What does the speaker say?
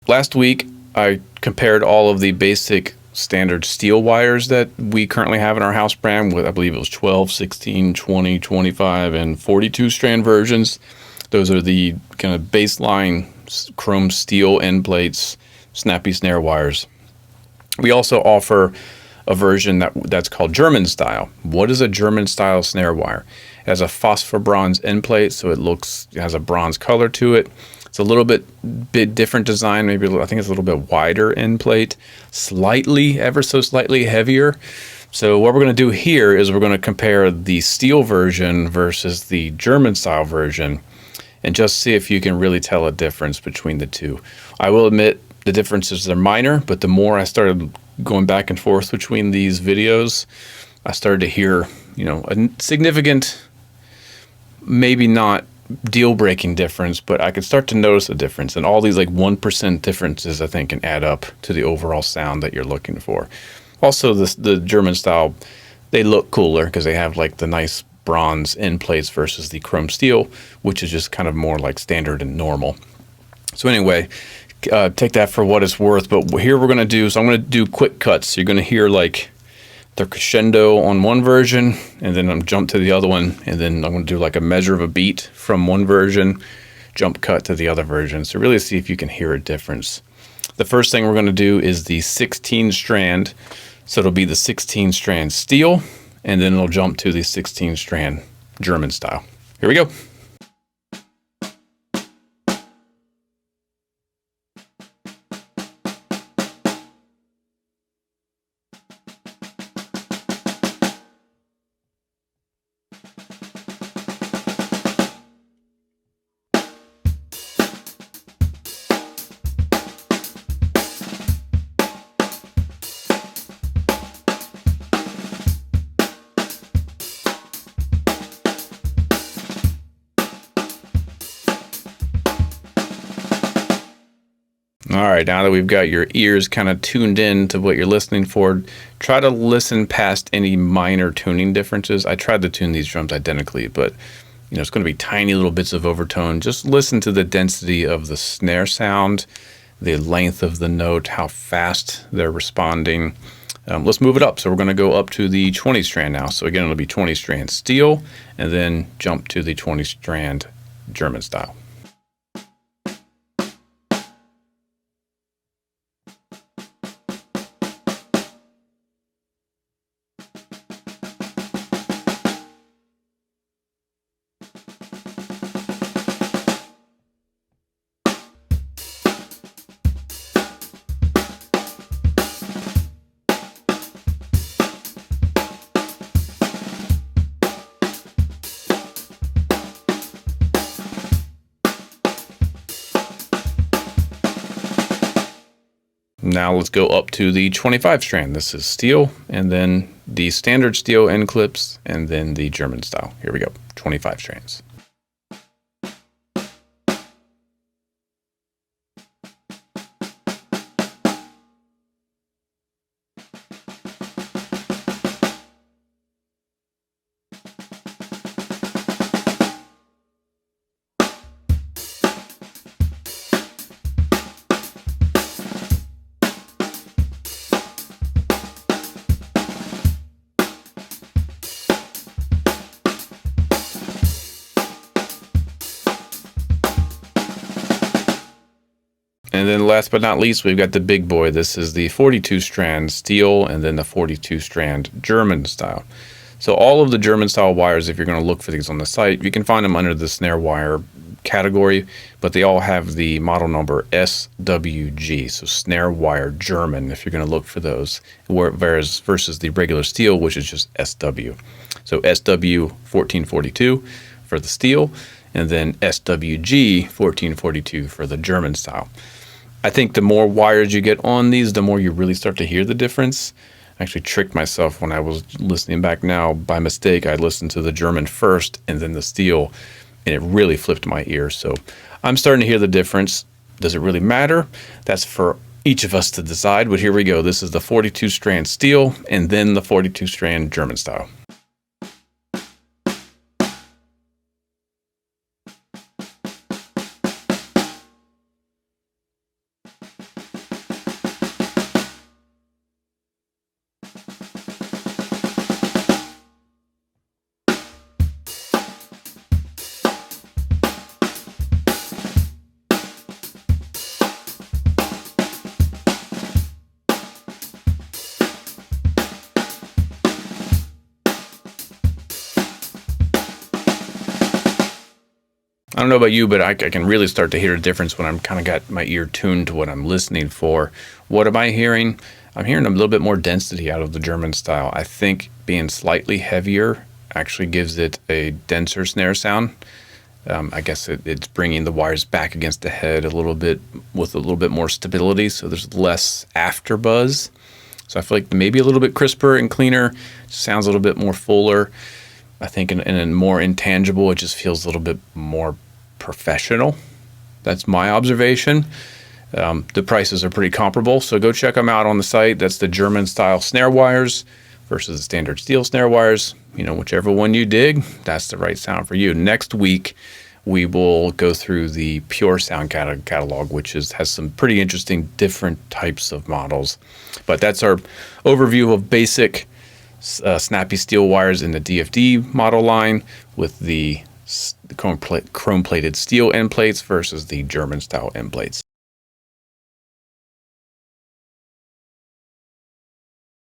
Last week, I compared all of the basic standard steel wires that we currently have in our house brand with, I believe it was 12, 16, 20, 25, and 42 strand versions. Those are the kind of baseline chrome steel end plates, snappy snare wires. We also offer a version that's called German style. What is a German style snare wire? It has a phosphor bronze end plate, so it has a bronze color to it. It's a little bit different design. Maybe I think it's a little bit wider end plate, ever so slightly heavier. So what we're going to do here is we're going to compare the steel version versus the German style version, and just see if you can really tell a difference between the two. I will admit the differences are minor, but the more I started going back and forth between these videos, I started to hear, a significant, maybe not deal-breaking difference, but I could start to notice a difference. And all these 1% differences, I think, can add up to the overall sound that you're looking for. Also, the German style, they look cooler because they have the nice bronze end plates versus the chrome steel, which is just kind of more like standard and normal. So anyway, take that for what it's worth. But here I'm going to do quick cuts. You're going to hear the crescendo on one version, and then I'm jump to the other one, and then I'm going to do a measure of a beat from one version, jump cut to the other version. So really see if you can hear a difference. The first thing we're going to do is the 16 strand. So it'll be the 16 strand steel, and then it'll jump to the 16 strand German style. Here we go. All right, now that we've got your ears kind of tuned in to what you're listening for, try to listen past any minor tuning differences. I tried to tune these drums identically, but it's going to be tiny little bits of overtone. Just listen to the density of the snare sound, the length of the note, how fast they're responding. Let's move it up. So we're going to go up to the 20 strand now. So again, it'll be 20 strand steel, and then jump to the 20 strand German style. Now let's go up to the 25 strand. This is steel, and then the standard steel end clips, and then the German style. Here we go, 25 strands. And then last but not least, we've got the big boy. This is the 42 strand steel, and then the 42 strand German style. So all of the German style wires, if you're going to look for these on the site, you can find them under the snare wire category, but they all have the model number SWG, so snare wire German, if you're going to look for those, versus the regular steel, which is just SW. So SW 1442 for the steel, and then SWG 1442 for the German style. I think the more wires you get on these, the more you really start to hear the difference. I actually tricked myself when I was listening back now. By mistake, I listened to the German first and then the steel, and it really flipped my ear. So I'm starting to hear the difference. Does it really matter? That's for each of us to decide, but here we go. This is the 42 strand steel, and then the 42 strand German style. don't know about you, but I can really start to hear a difference when I'm kind of got my ear tuned to what I'm listening for. What am I hearing? I'm hearing a little bit more density out of the German style. I think being slightly heavier actually gives it a denser snare sound. I guess it's bringing the wires back against the head a little bit with a little bit more stability, so there's less after buzz. So I feel like maybe a little bit crisper and cleaner, sounds a little bit more fuller. I think in a more intangible, it just feels a little bit more professional. That's my observation. The prices are pretty comparable, so go check them out on the site. That's the German style snare wires versus the standard steel snare wires. You know, whichever one you dig, that's the right sound for you. Next week, we will go through the Pure Sound catalog, which has some pretty interesting different types of models. But that's our overview of basic snappy steel wires in the DFD model line with the chrome-plated steel end plates versus the German style end plates.